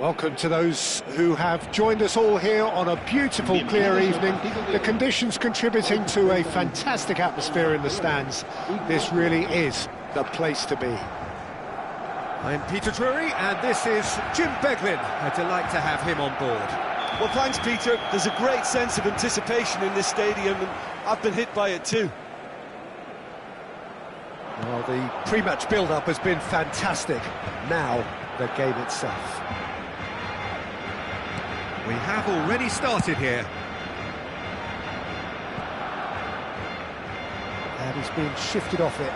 Welcome to those who have joined us all here on a beautiful, clear evening. The conditions contributing to a fantastic atmosphere in the stands. This really is the place to be. I'm Peter Drury, and this is Jim Beglin. A delight to have him on board. Well, thanks, Peter. There's a great sense of anticipation in this stadium, and I've been hit by it too. Well, the pre-match build-up has been fantastic. Now, the game itself. We have already started here. And he's being shifted off it.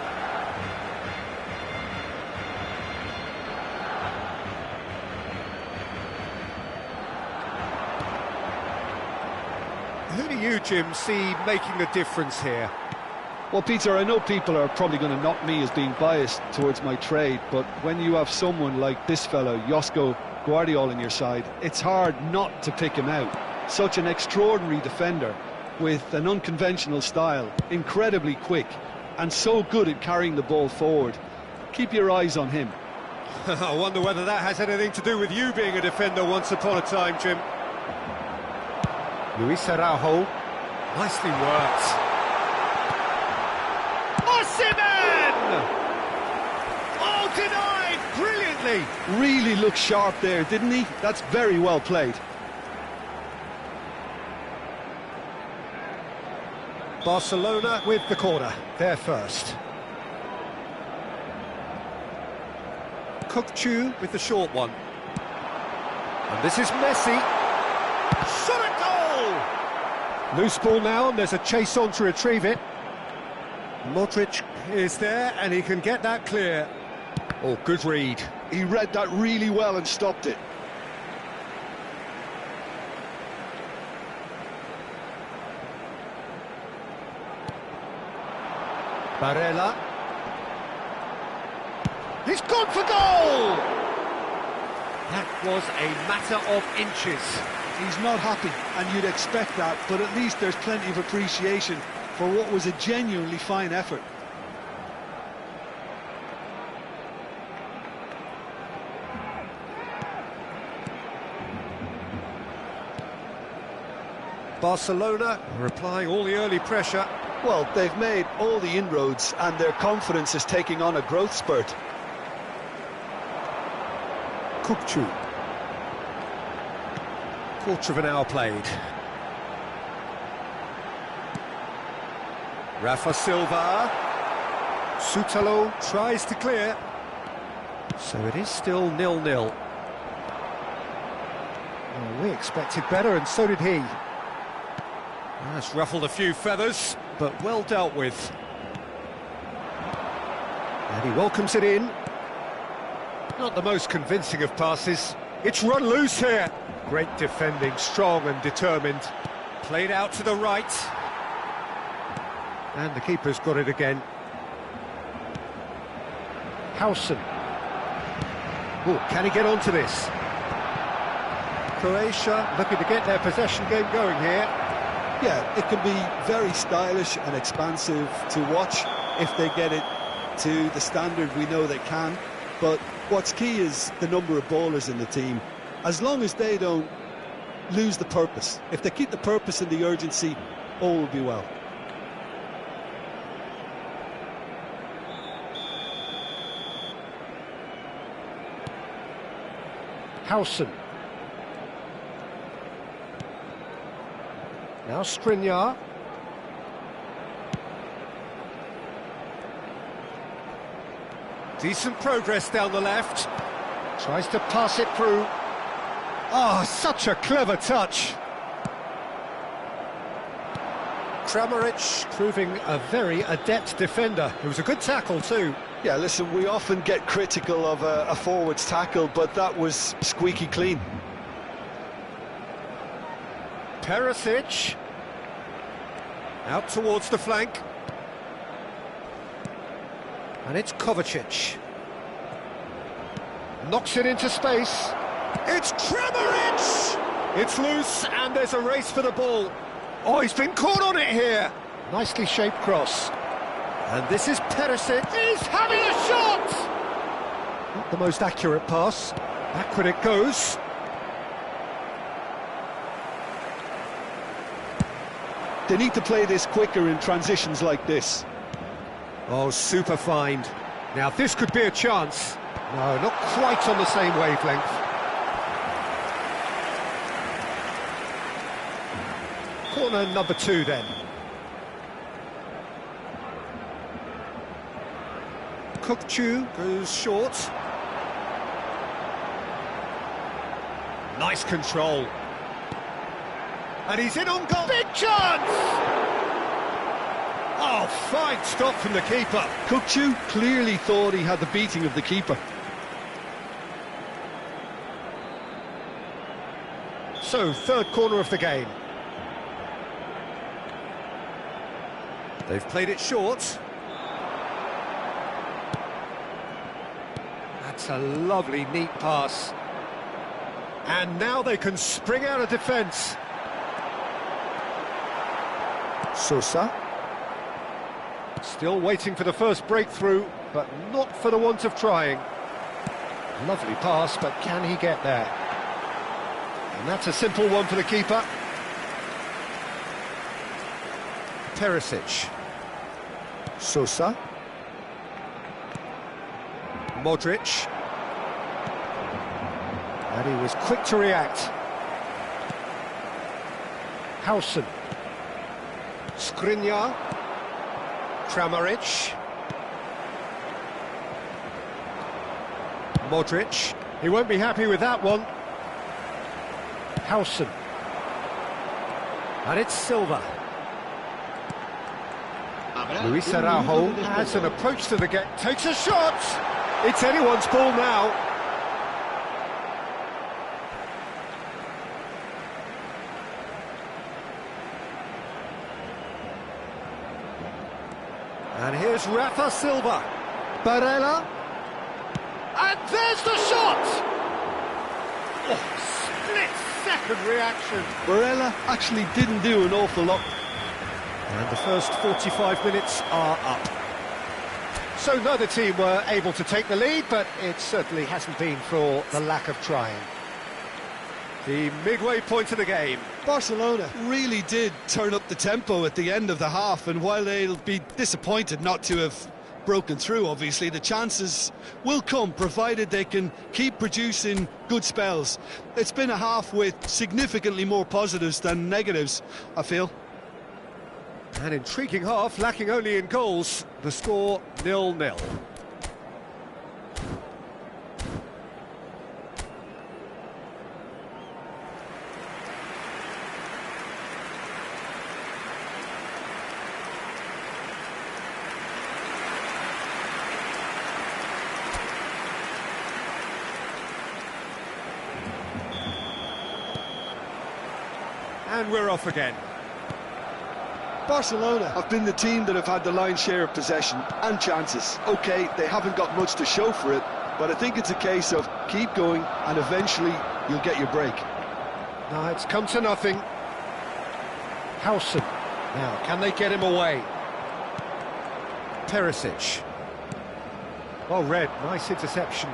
Who do you, Jim, see making a difference here? Well, Peter, I know people are probably going to knock me as being biased towards my trade, but when you have someone like this fellow, Josko Guardiola, on your side, it's hard not to pick him out. Such an extraordinary defender with an unconventional style, incredibly quick, and so good at carrying the ball forward. Keep your eyes on him. I wonder whether that has anything to do with you being a defender once upon a time, Jim. Luis Araujo. Nicely worked. Oh, denied brilliantly. Really looked sharp there, didn't he? That's very well played. Barcelona with the corner. They're first. Cook-Chu with the short one. And this is Messi. Shot at goal! Loose ball now, and there's a chase on to retrieve it. Modric is there, and he can get that clear. Oh, good read. He read that really well and stopped it. Barella. He's gone for goal! That was a matter of inches. He's not happy, and you'd expect that, but at least there's plenty of appreciation for what was a genuinely fine effort. Barcelona are applying all the early pressure. Well, they've made all the inroads, and their confidence is taking on a growth spurt. Cook-Chu. Quarter of an hour played. Rafa Silva. Sutalo tries to clear. So it is still 0-0. Well, we expected better, and so did he. That's ruffled a few feathers, but well dealt with. And he welcomes it in. Not the most convincing of passes. It's run loose here. Great defending, strong and determined. Played out to the right. And the keeper's got it again. Howson. Oh, can he get onto this? Croatia looking to get their possession game going here. Yeah, it can be very stylish and expansive to watch if they get it to the standard we know they can. But what's key is the number of ballers in the team. As long as they don't lose the purpose, if they keep the purpose and the urgency, all will be well. Howson. Now Skriniar. Decent progress down the left. Tries to pass it through. Oh, such a clever touch. Kramaric proving a very adept defender. It was a good tackle too. Yeah, listen, we often get critical of a forward's tackle, but that was squeaky clean. Perisic. Out towards the flank. And it's Kovacic. Knocks it into space. It's Kramaric! It's loose, and there's a race for the ball. Oh, he's been caught on it here. Nicely shaped cross. And this is Perisic. He's having a shot! Not the most accurate pass. Backward it goes. They need to play this quicker in transitions like this. Oh, super find. Now this could be a chance. No, not quite on the same wavelength. Corner number 2 then. Kukchu goes short. Nice control. And he's in on goal. Big chance! Oh, fine stop from the keeper. Kukchu clearly thought he had the beating of the keeper. So, third corner of the game. They've played it short. That's a lovely, neat pass. And now they can spring out of defence. Sosa. Still waiting for the first breakthrough, but not for the want of trying. Lovely pass, but can he get there? And that's a simple one for the keeper. Perisic. Sosa. Modric. And he was quick to react. Hausen. Skriniar. Kramaric. Modric. He won't be happy with that one. Hausen. And it's Silva. Luis Araujo has an approach to the game. Takes a shot! It's anyone's ball now. And here's Rafa Silva. Barella. And there's the shot! Oh, split-second reaction. Barella actually didn't do an awful lot. And the first 45 minutes are up. So neither team were able to take the lead, but it certainly hasn't been for the lack of trying. The midway point of the game. Barcelona really did turn up the tempo at the end of the half, and while they'll be disappointed not to have broken through, obviously, the chances will come, provided they can keep producing good spells. It's been a half with significantly more positives than negatives, I feel. An intriguing half, lacking only in goals. The score 0-0. And we're off again. Barcelona have been the team that have had the lion's share of possession and chances. OK, they haven't got much to show for it, but I think it's a case of keep going and eventually you'll get your break. No, it's come to nothing. Hausen. Now, can they get him away? Perisic. Well read, nice interception.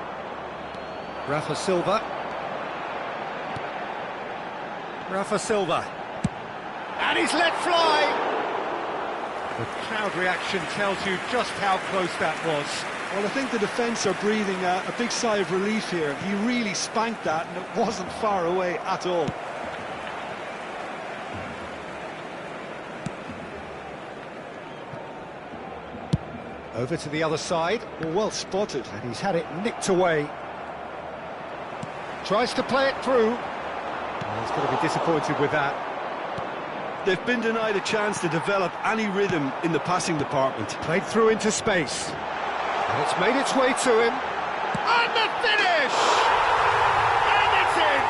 Rafa Silva. Rafa Silva. And he's let fly! The crowd reaction tells you just how close that was. Well, I think the defence are breathing a big sigh of relief here. He really spanked that and it wasn't far away at all. Over to the other side. Well spotted. And he's had it nicked away. Tries to play it through. Oh, he's going to be disappointed with that. They've been denied a chance to develop any rhythm in the passing department. Played through into space. And it's made its way to him. And the finish! And it's in!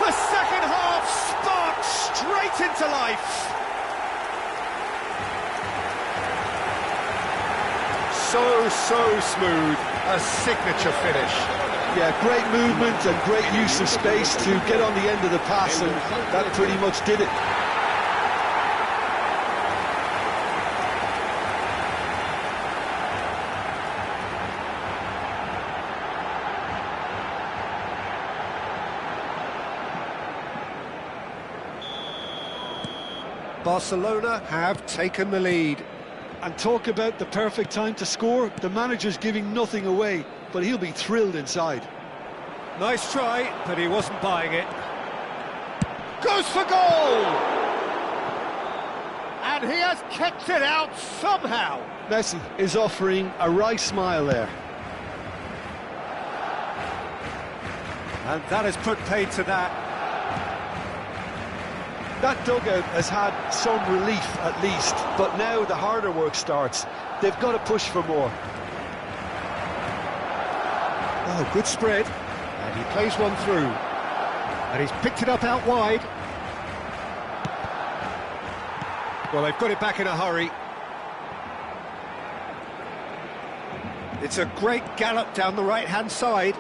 The second half sparks straight into life. So smooth. A signature finish. Yeah, great movement and great use of space to get on the end of the pass, and that pretty much did it. Barcelona have taken the lead. And talk about the perfect time to score. The manager's giving nothing away, but he'll be thrilled inside. Nice try, but he wasn't buying it. Goes for goal! And he has kept it out somehow. Messi is offering a wry smile there. And that has put paid to that. That dugout has had some relief at least, but now the harder work starts. They've got to push for more. Oh, good spread. And he plays one through. And he's picked it up out wide. Well, they've got it back in a hurry. It's a great gallop down the right-hand side.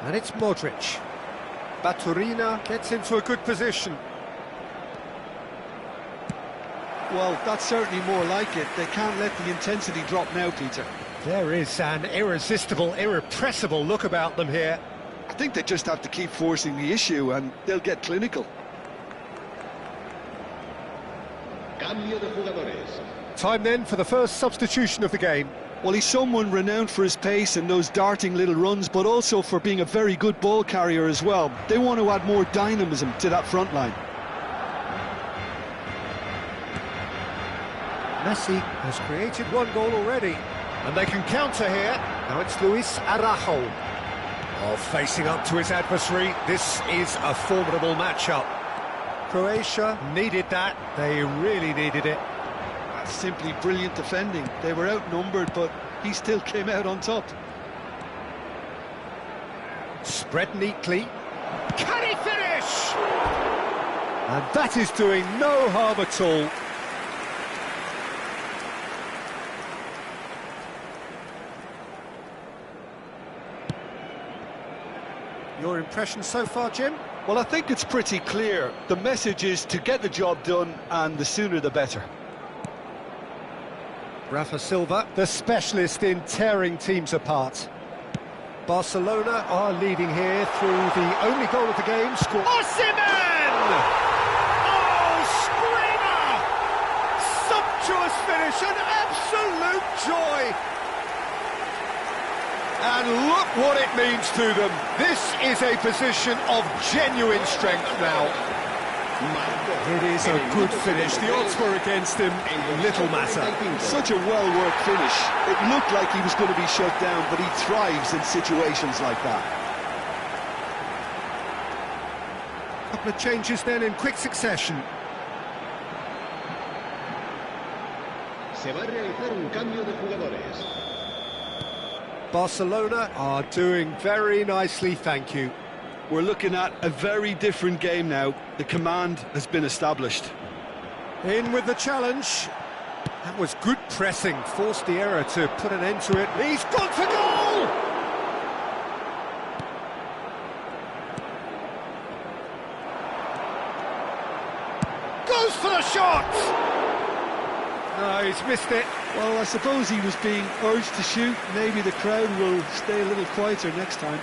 And it's Modric. Baturina gets into a good position. Well, that's certainly more like it. They can't let the intensity drop now, Peter. There is an irresistible, irrepressible look about them here. I think they just have to keep forcing the issue and they'll get clinical. Cambio de jugadores. Time then for the first substitution of the game. Well, he's someone renowned for his pace and those darting little runs, but also for being a very good ball carrier as well. They want to add more dynamism to that front line. Messi has created one goal already, and they can counter here. Now it's Luis Araujo. Oh, facing up to his adversary, this is a formidable matchup. Croatia needed that, they really needed it. That's simply brilliant defending. They were outnumbered, but he still came out on top. Spread neatly. Can he finish? And that is doing no harm at all. Your impression so far, Jim? Well, I think it's pretty clear. The message is to get the job done, and the sooner the better. Rafa Silva, the specialist in tearing teams apart. Barcelona are leading here through the only goal of the game. Osimhen! Oh, screamer! Sumptuous finish, an absolute joy! And look what it means to them. This is a position of genuine strength now. It is a good finish. The odds were against him. Little matter. Such a well-worked finish. It looked like he was going to be shut down, but he thrives in situations like that. A couple of changes then in quick succession. Se va a realizar un cambio de jugadores. Barcelona are doing very nicely, thank you. We're looking at a very different game now. The command has been established. In with the challenge. That was good pressing, forced the error to put an end to it. He's gone for goal! Goes for the shot! No, he's missed it. Well, I suppose he was being urged to shoot. Maybe the crowd will stay a little quieter next time.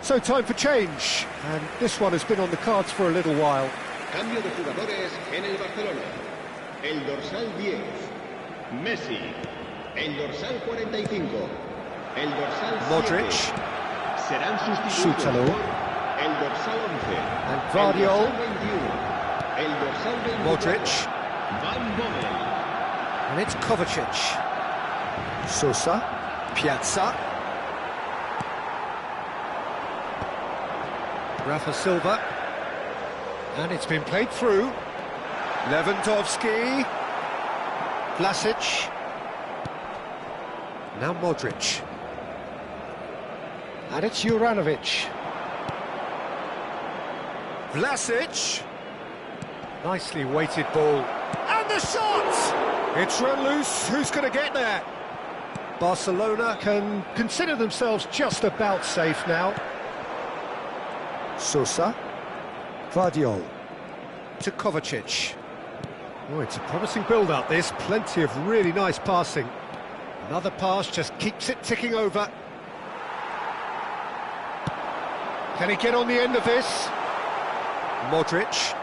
So time for change, and this one has been on the cards for a little while. Cambio de jugadores en el Barcelona. El dorsal 10, Messi. El dorsal 45, el dorsal 7. Modric. Serán sustituidos Sútalo. por el dorsal 11. And Guardiola. El dorsal 21. El dorsal 24. Modric. Van Bommel. And it's Kovacic. Sosa. Piazza. Rafa Silva. And it's been played through. Lewandowski. Vlasic. Now Modric. And it's Juranovic. Vlasic. Nicely weighted ball. And the shot! It's run loose. Who's going to get there? Barcelona can consider themselves just about safe now. Sosa. Guardiola. To Kovacic. Oh, it's a promising build-up, this. Plenty of really nice passing. Another pass just keeps it ticking over. Can he get on the end of this? Modric.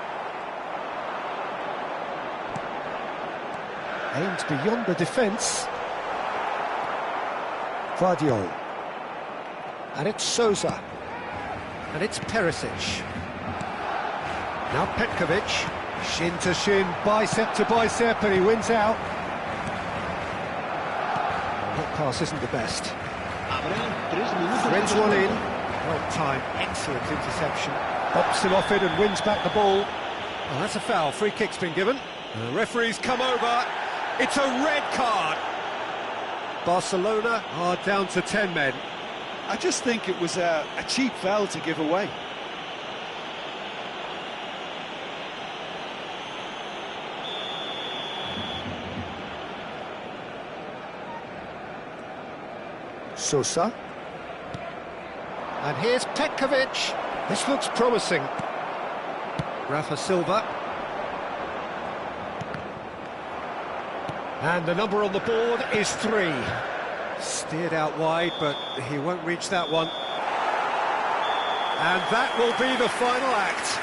Aimed beyond the defence. Guardiola. And it's Sousa. And it's Perisic. Now Petkovic. Shin to shin, bicep to bicep, and he wins out. That pass isn't the best. Threads one in. Well timed, excellent interception. Bops him off it and wins back the ball. Well, that's a foul. Free kick's been given. And the referee's come over. It's a red card. Barcelona are down to 10 men. I just think it was a cheap foul to give away. Sosa. And here's Petkovic. This looks promising. Rafa Silva. And the number on the board is 3. Steered out wide, but he won't reach that one. And that will be the final act.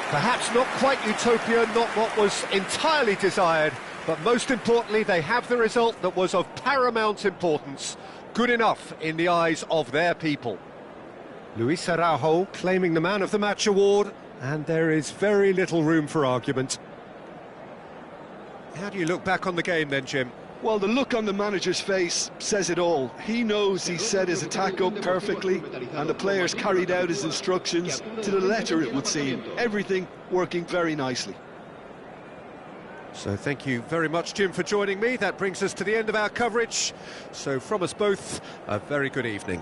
Perhaps not quite utopia, not what was entirely desired, but most importantly, they have the result that was of paramount importance. Good enough in the eyes of their people. Luis Araujo claiming the Man of the Match award, and there is very little room for argument. How do you look back on the game then, Jim? Well, the look on the manager's face says it all. He knows he set his attack up perfectly, and the players carried out his instructions to the letter, it would seem. Everything working very nicely. So thank you very much, Jim, for joining me. That brings us to the end of our coverage. So from us both, a very good evening.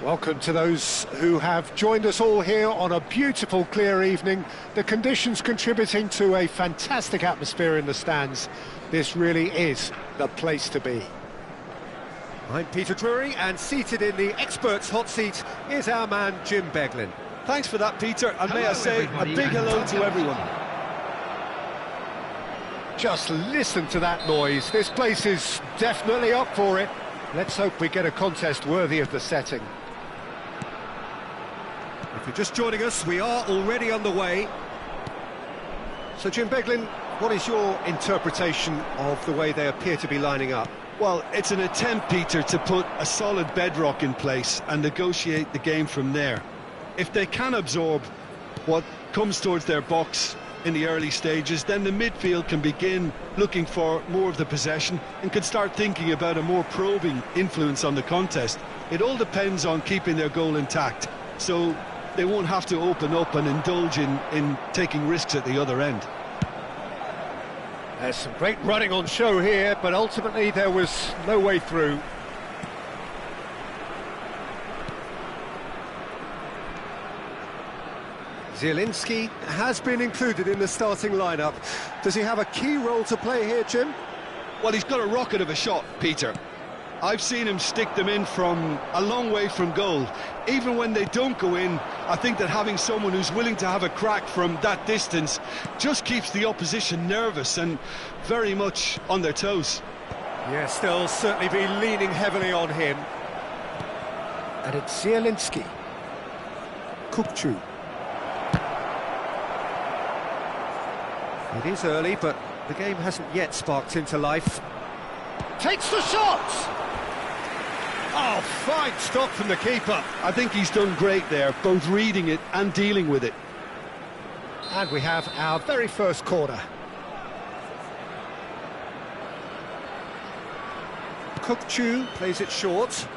Welcome to those who have joined us all here on a beautiful, clear evening. The conditions contributing to a fantastic atmosphere in the stands. This really is the place to be. I'm Peter Drury, and seated in the experts' hot seat is our man Jim Beglin. Thanks for that, Peter, and may I say a big hello to everyone. Just listen to that noise. This place is definitely up for it. Let's hope we get a contest worthy of the setting. If you're just joining us, we are already underway. So, Jim Beglin, what is your interpretation of the way they appear to be lining up? Well, it's an attempt, Peter, to put a solid bedrock in place and negotiate the game from there. If they can absorb what comes towards their box in the early stages, then the midfield can begin looking for more of the possession and can start thinking about a more probing influence on the contest. It all depends on keeping their goal intact, so they won't have to open up and indulge in taking risks at the other end. There's some great running on show here, but ultimately there was no way through. Zielinski has been included in the starting lineup. Does he have a key role to play here, Jim? Well, he's got a rocket of a shot, Peter. I've seen him stick them in from a long way from goal. Even when they don't go in, I think that having someone who's willing to have a crack from that distance just keeps the opposition nervous and very much on their toes. Yes, they'll certainly be leaning heavily on him. And it's Zielinski. Kukcu. It is early, but the game hasn't yet sparked into life. Takes the shot! Oh, fine stop from the keeper. I think he's done great there, both reading it and dealing with it. And we have our very first corner. Kukcu plays it short.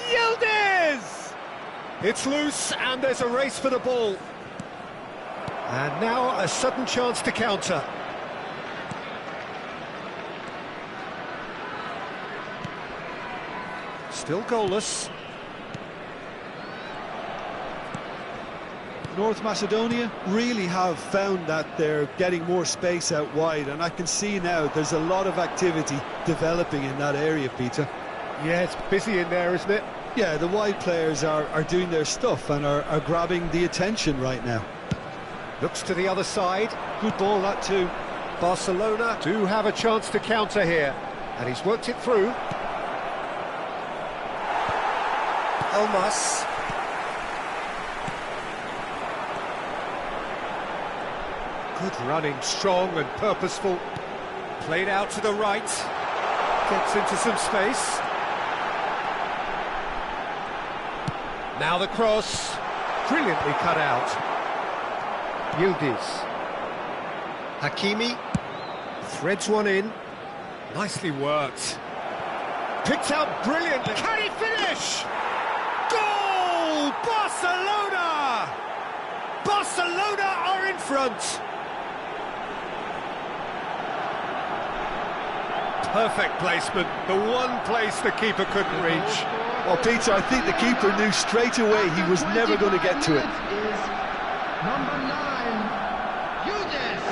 Yildiz! It's loose, and there's a race for the ball. And now a sudden chance to counter. Still goalless. North Macedonia really have found that they're getting more space out wide, and I can see now there's a lot of activity developing in that area, Peter. Yeah, it's busy in there, isn't it? Yeah, the wide players are doing their stuff and are grabbing the attention right now. Looks to the other side. Good ball, that too. Barcelona do have a chance to counter here. And he's worked it through. Elmas. Good running, strong and purposeful. Played out to the right. Gets into some space. Now the cross. Brilliantly cut out. Yildiz. Hakimi threads one in. Nicely worked. Picked out brilliantly. Can he finish? Goal! Barcelona! Barcelona are in front. Perfect placement. The one place the keeper couldn't reach. Well, Peter, I think the keeper knew straight away he was never going to get to it. Number 9, Yildiz.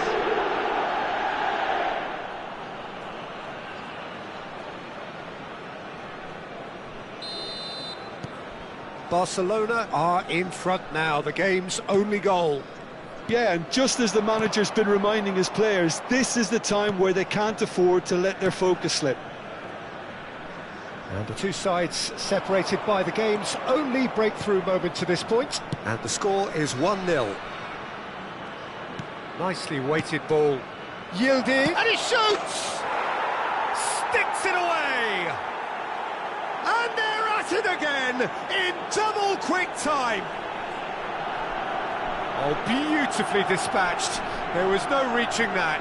Barcelona are in front now. The game's only goal. Yeah, and just as the manager's been reminding his players, this is the time where they can't afford to let their focus slip. And the two sides separated by the game's only breakthrough moment to this point. And the score is 1-0. Nicely weighted ball. Yildiz. And he shoots! Sticks it away! And they're at it again in double quick time. Oh, beautifully dispatched. There was no reaching that.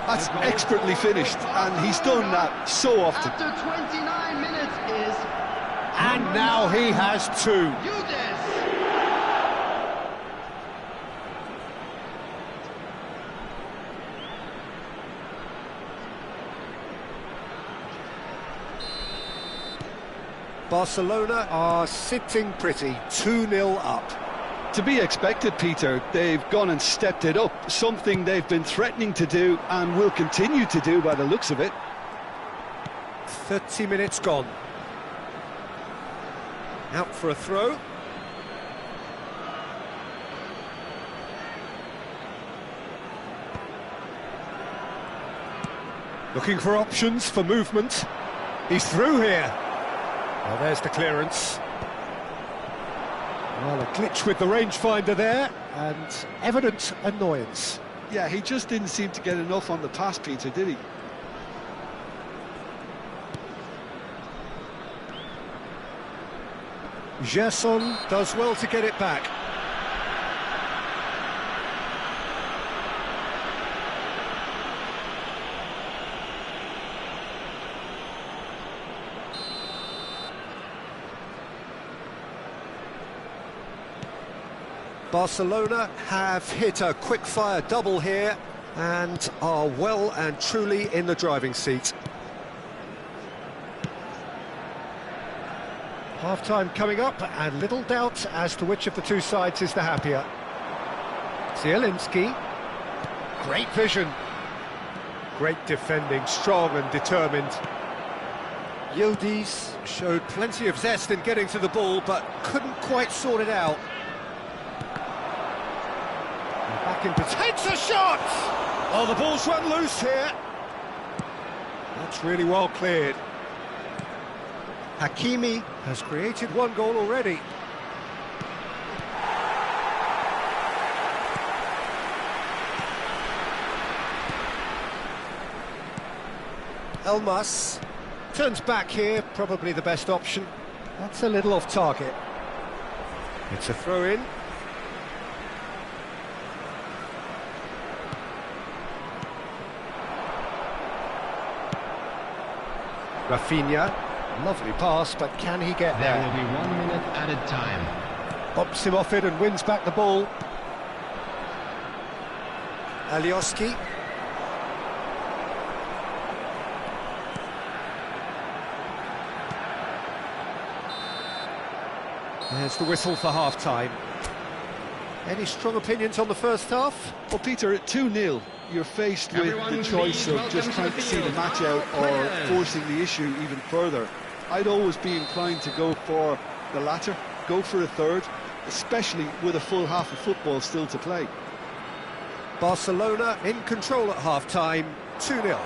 That's expertly finished, and he's done that so often. After 29 minutes is... And now he has two. Yildiz. Barcelona are sitting pretty, 2-0 up. To be expected, Peter. They've gone and stepped it up, something they've been threatening to do and will continue to do by the looks of it. 30 minutes gone. Out for a throw. Looking for options for movement. He's through here. Well, there's the clearance. Well, a glitch with the rangefinder there, and evident annoyance. Yeah, he just didn't seem to get enough on the pass, Peter, did he? Gerson does well to get it back. Barcelona have hit a quick-fire double here and are well and truly in the driving seat. Half-time coming up, and little doubt as to which of the two sides is the happier. Zielinski, great vision. Great defending, strong and determined. Yildiz showed plenty of zest in getting to the ball, but couldn't quite sort it out. Back into, takes a shot! Oh, the ball's run loose here. That's really well cleared. Hakimi has created one goal already. Elmas turns back here, probably the best option. That's a little off target. It's a throw-in. Rafinha, lovely pass, but can he get there? There will be 1 minute added time. Pops him off it and wins back the ball. Alioski. There's the whistle for half-time. Any strong opinions on the first half? Well, Peter, at 2-0, you're faced with the choice of just trying to see the match out or forcing the issue even further. I'd always be inclined to go for the latter, go for a third, especially with a full half of football still to play. Barcelona in control at half-time, 2-0.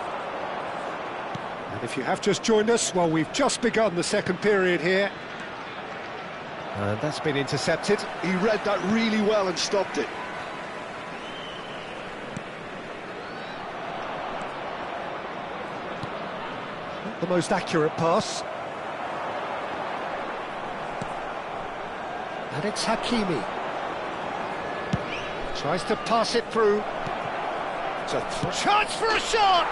And if you have just joined us, well, we've just begun the second period here. And that's been intercepted. He read that really well and stopped it. Not the most accurate pass. And it's Hakimi. Tries to pass it through. It's a chance for a shot!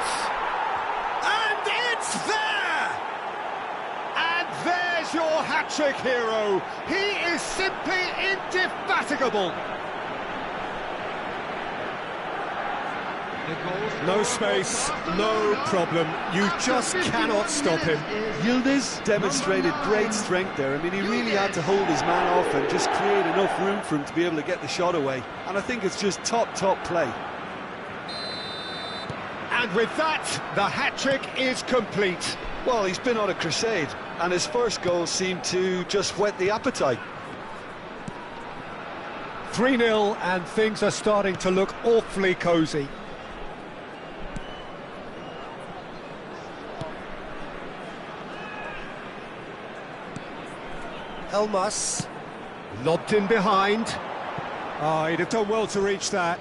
And it's there! And there's your hat-trick hero. He is simply indefatigable. No space, no problem. You just cannot stop him. Yildiz demonstrated great strength there. I mean, he really had to hold his man off and just create enough room for him to be able to get the shot away. And I think it's just top play. And with that, the hat-trick is complete. Well, he's been on a crusade, and his first goal seemed to just whet the appetite. 3-0, and things are starting to look awfully cosy. Elmas, lobbed in behind. Oh, he'd have done well to reach that.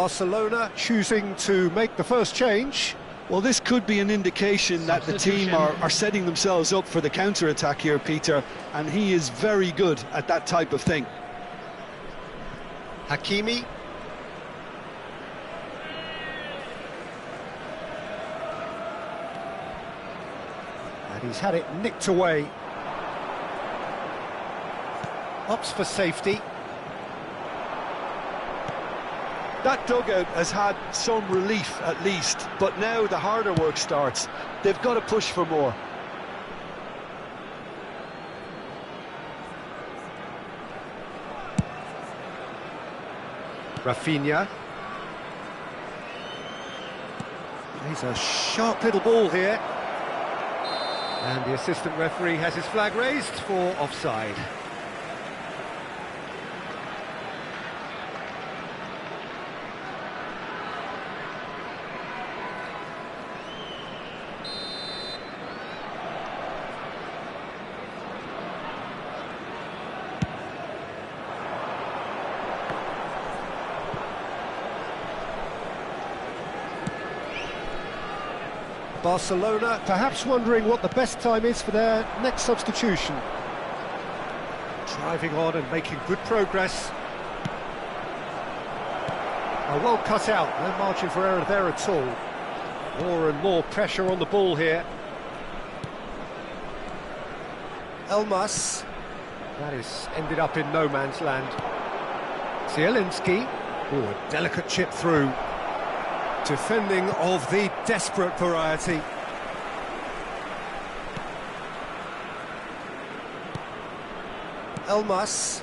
Barcelona choosing to make the first change. Well, this could be an indication that the team are setting themselves up for the counter-attack here, Peter, and he is very good at that type of thing. Hakimi. And he's had it nicked away. Opts for safety. That dugout has had some relief at least, but now the harder work starts. They've got to push for more. Rafinha. He's a sharp little ball here. And the assistant referee has his flag raised for offside. Barcelona perhaps wondering what the best time is for their next substitution. Driving on and making good progress. Well cut out, no margin for error there at all. More and more pressure on the ball here. Elmas. That is ended up in no man's land. Zielinski. Oh, a delicate chip through. Defending of the desperate variety. Elmas.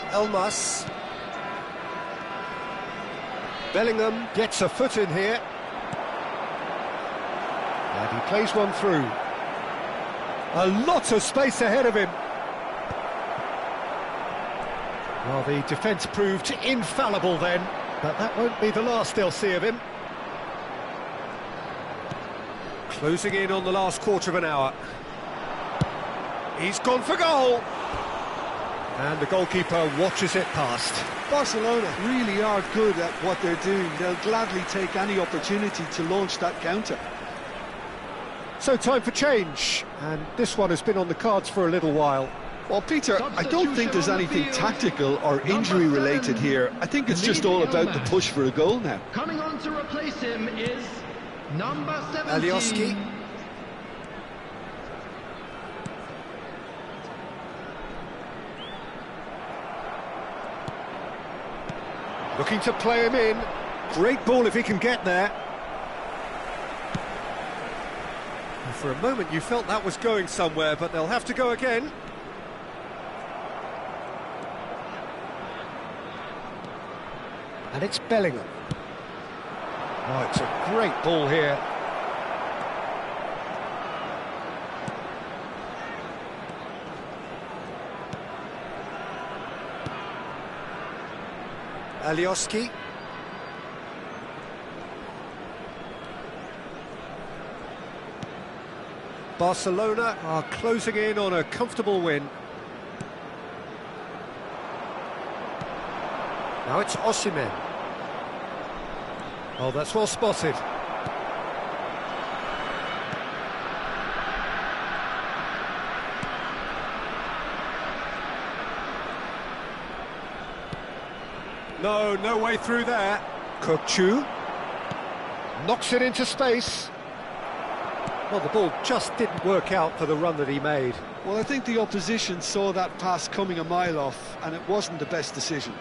Elmas. Bellingham gets a foot in here. And he plays one through. A lot of space ahead of him. Well, the defence proved infallible then, but that won't be the last they'll see of him. Closing in on the last quarter of an hour. He's gone for goal. And the goalkeeper watches it past. Barcelona really are good at what they're doing. They'll gladly take any opportunity to launch that counter. So time for change, and this one has been on the cards for a little while. Well, Peter, I don't think there's anything tactical or injury-related here. I think it's just all about the push for a goal now. Coming on to replace him is number 17. Alioski. Looking to play him in. Great ball if he can get there. And for a moment you felt that was going somewhere, but they'll have to go again. And it's Bellingham. Oh, it's a great ball here. Alioski. Barcelona are closing in on a comfortable win. Now it's Osimhen. Oh, that's well spotted. No way through there. Kokchu knocks it into space. Well, the ball just didn't work out for the run that he made. Well, I think the opposition saw that pass coming a mile off, and it wasn't the best decision.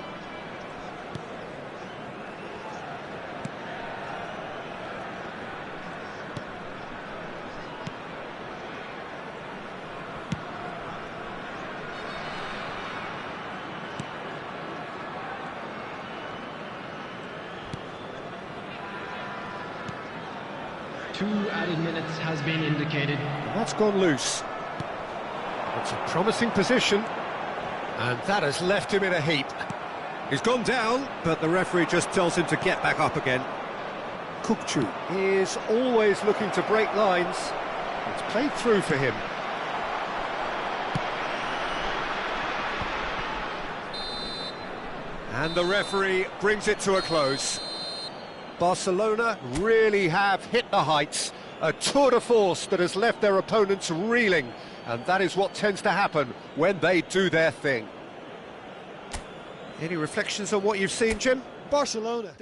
Two added minutes has been indicated. And that's gone loose. It's a promising position, and that has left him in a heap. He's gone down, but the referee just tells him to get back up again. Kukcu is always looking to break lines. It's played through for him. And the referee brings it to a close. Barcelona really have hit the heights. A tour de force that has left their opponents reeling. And that is what tends to happen when they do their thing. Any reflections on what you've seen, Jim? Barcelona.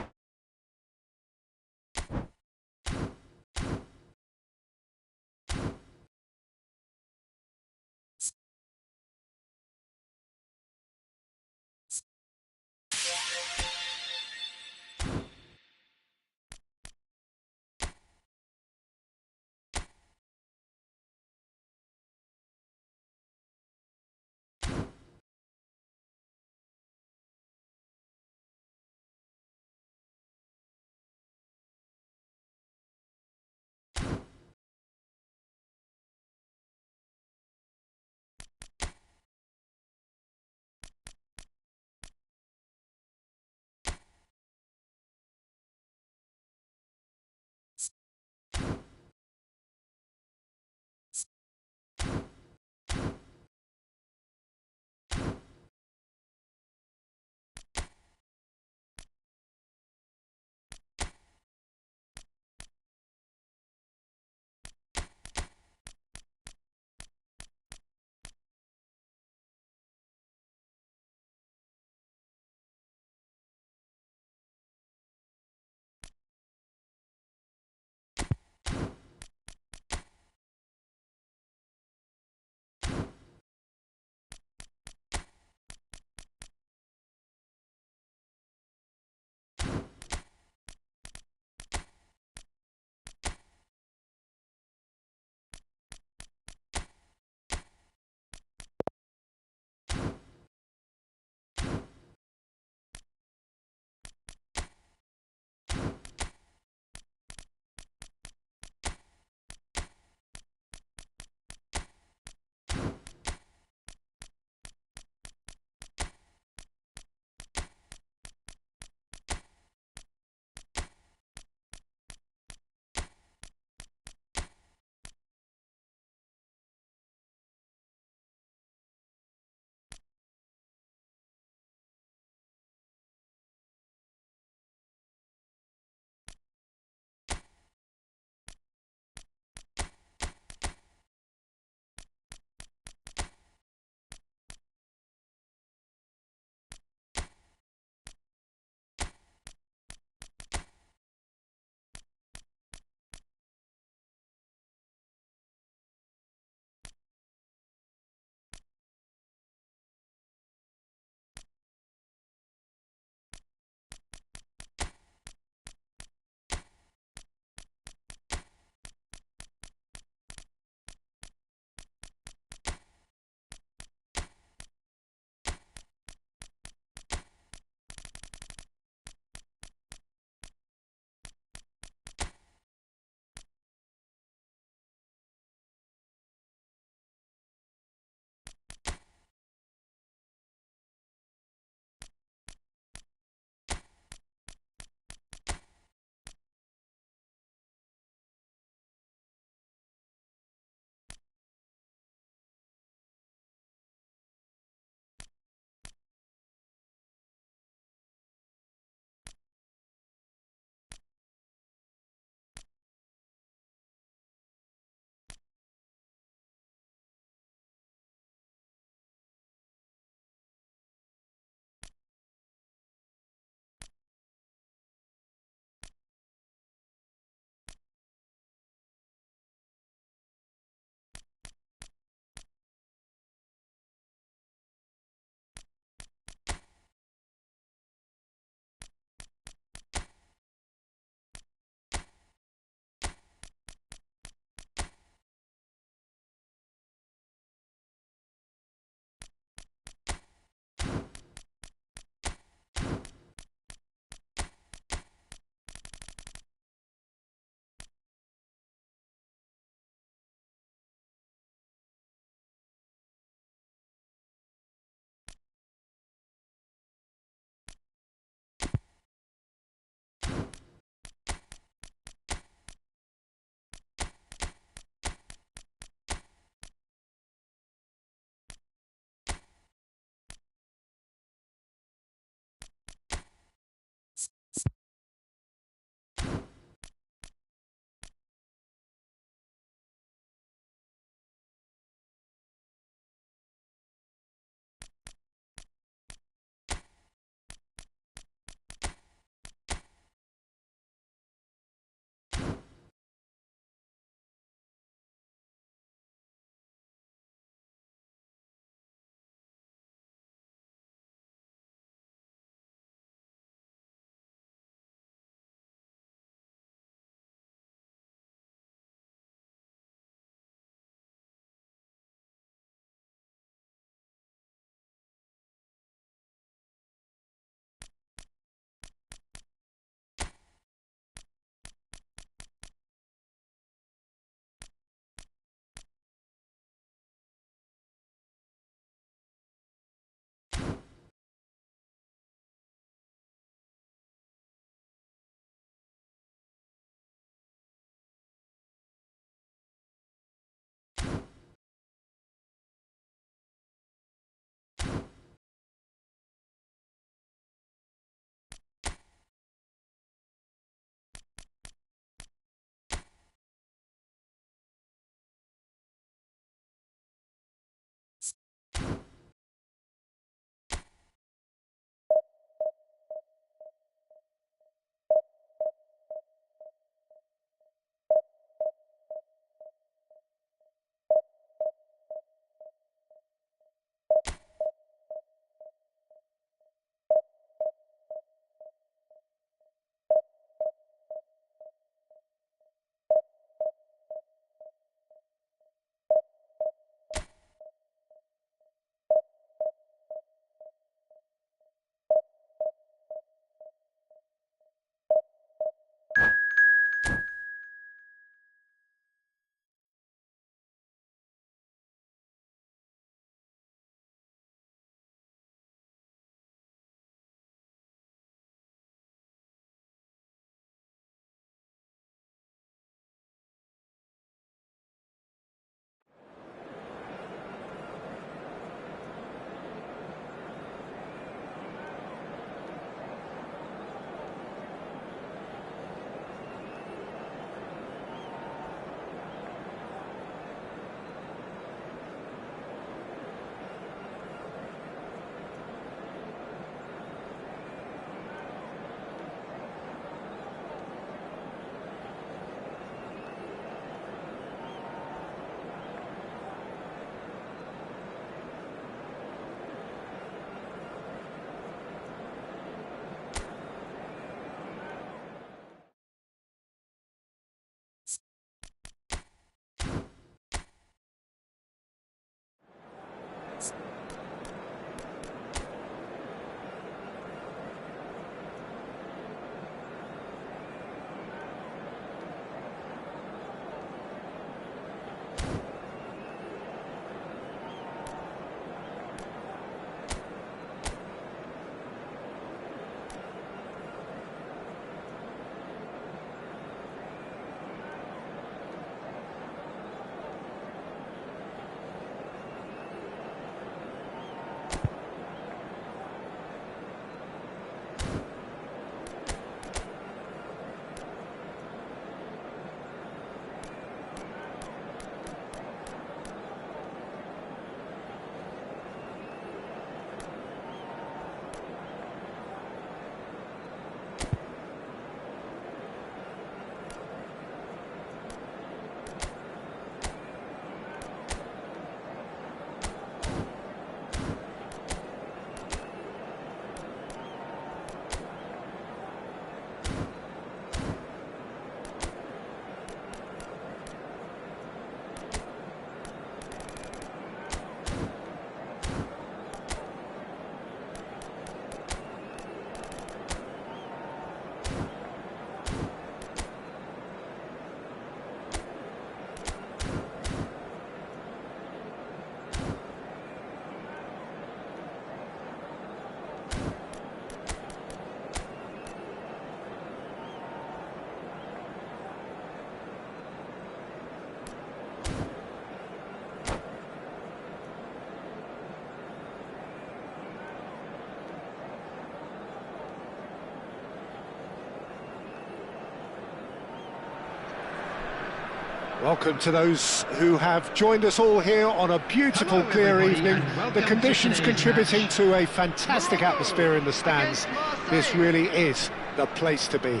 Welcome to those who have joined us all here on a beautiful, clear evening. The conditions contributing to a fantastic atmosphere in the stands. This really is the place to be.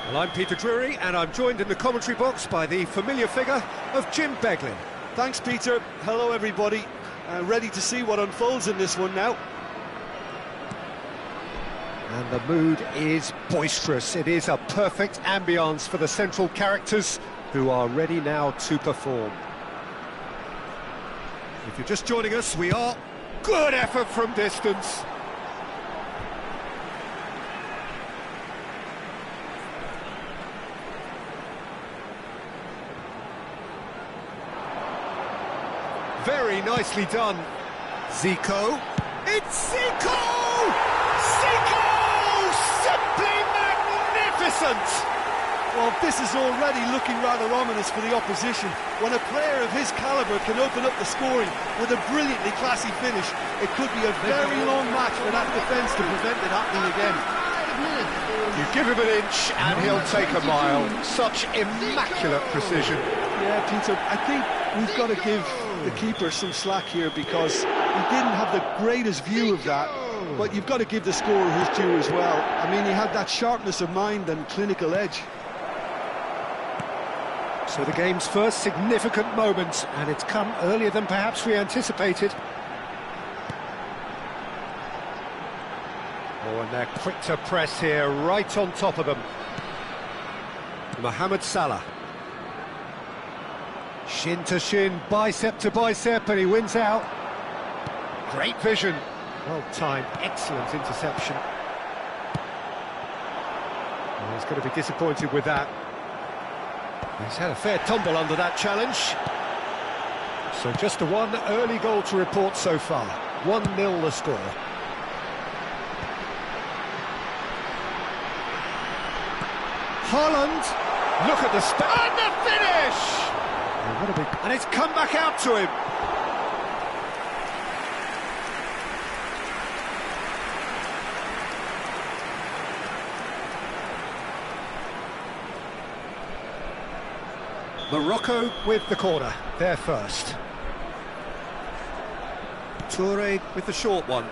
Well, I'm Peter Drury, and I'm joined in the commentary box by the familiar figure of Jim Beglin. Thanks, Peter. Hello, everybody. Ready to see what unfolds in this one now. And the mood is boisterous. It is a perfect ambience for the central characters who are ready now to perform. If you're just joining us, we are... Good effort from distance. Very nicely done. Zico. It's Zico! Zico! Simply magnificent! Well, this is already looking rather ominous for the opposition. When a player of his calibre can open up the scoring with a brilliantly classy finish, it could be a very long match for that defence to prevent it happening again. You give him an inch and he'll take a mile. Such immaculate precision. Yeah, Peter, I think we've got to give the keeper some slack here because he didn't have the greatest view of that, but you've got to give the scorer his due as well. I mean, he had that sharpness of mind and clinical edge. So the game's first significant moment, and it's come earlier than perhaps we anticipated. Oh, and they're quick to press here, right on top of them. Mohamed Salah. Shin to shin, bicep to bicep, and he wins out. Great vision. Well timed, excellent interception. Well, he's going to be disappointed with that. He's had a fair tumble under that challenge. So just the one early goal to report so far. 1-0 the score. Haaland. Look at the And the finish! Oh, what a big... And it's come back out to him. Morocco with the corner, they're first. Toure with the short one.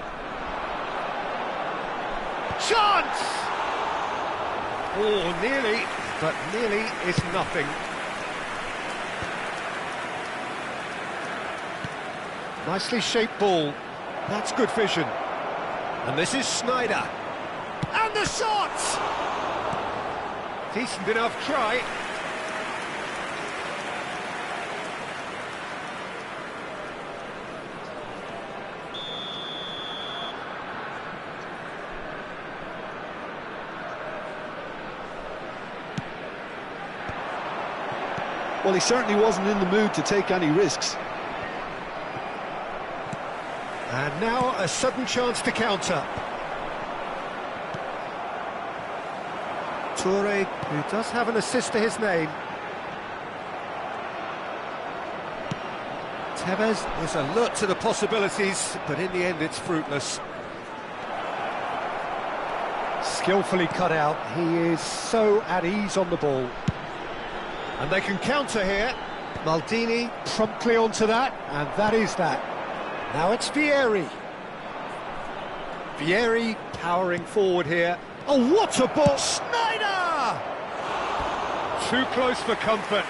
Chance! Oh, nearly, but nearly is nothing. Nicely shaped ball. That's good vision. And this is Snyder. And the shot! Decent enough try. Well, he certainly wasn't in the mood to take any risks. And now a sudden chance to counter. Toure, who does have an assist to his name. Tevez Was alert to the possibilities, but in the end it's fruitless. skillfully cut out. He is so at ease on the ball. And they can counter here. Maldini promptly onto that, and that is that. Now it's Vieri. Vieri powering forward here. Oh, what a ball! Snyder! Too close for comfort.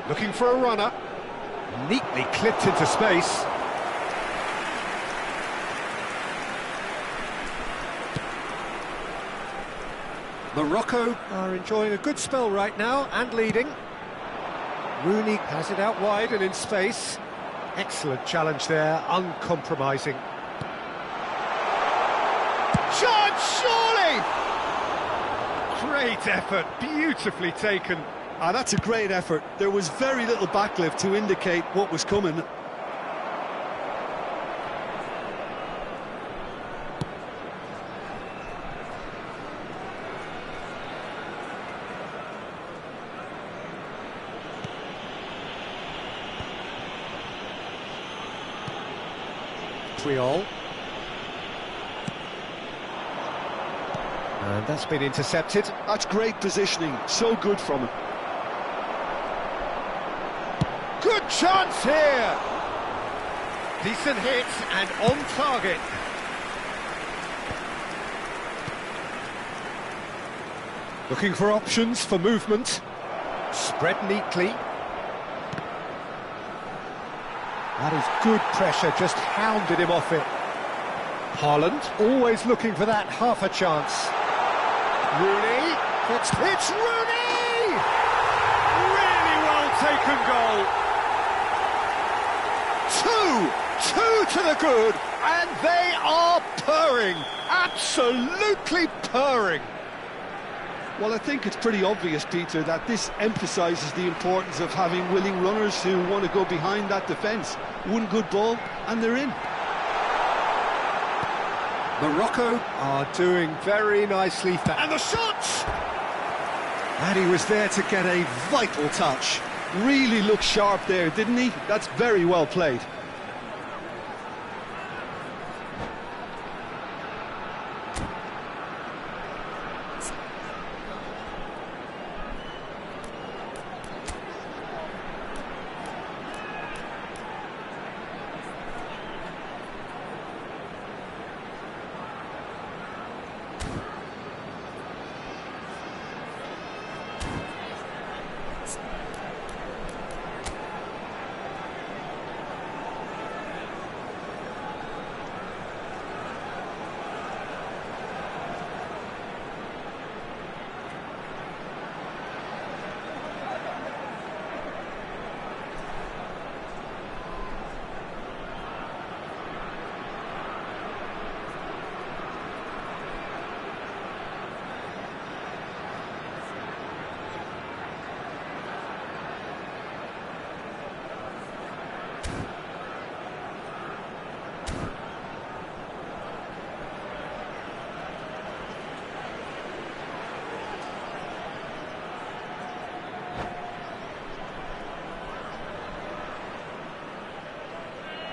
Looking for a runner. Neatly clipped into space. Morocco are enjoying a good spell right now and leading. Rooney has it out wide and in space. Excellent challenge there, uncompromising. Shot, surely! Great effort, beautifully taken. That's a great effort. There was very little backlift to indicate what was coming. Triol. And that's been intercepted. That's great positioning, so good from him. Good chance here! Decent hit and on target. Looking for options for movement. Spread neatly. That is good pressure, just hounded him off it. Haaland, always looking for that half a chance. Rooney, it's Rooney! Really well taken goal. Two to the good, and they are purring, absolutely purring. Well, I think it's pretty obvious, Peter, that this emphasises the importance of having willing runners who want to go behind that defence. One good ball, and they're in. Morocco are doing very nicely. And the shot! And he was there to get a vital touch. Really looked sharp there, didn't he? That's very well played.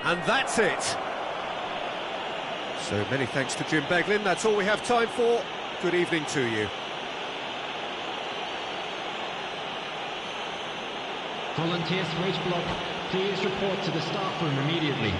And that's it. So many thanks to Jim Beglin. That's all we have time for. Good evening to you. Volunteer switch block, please report to the staff room immediately.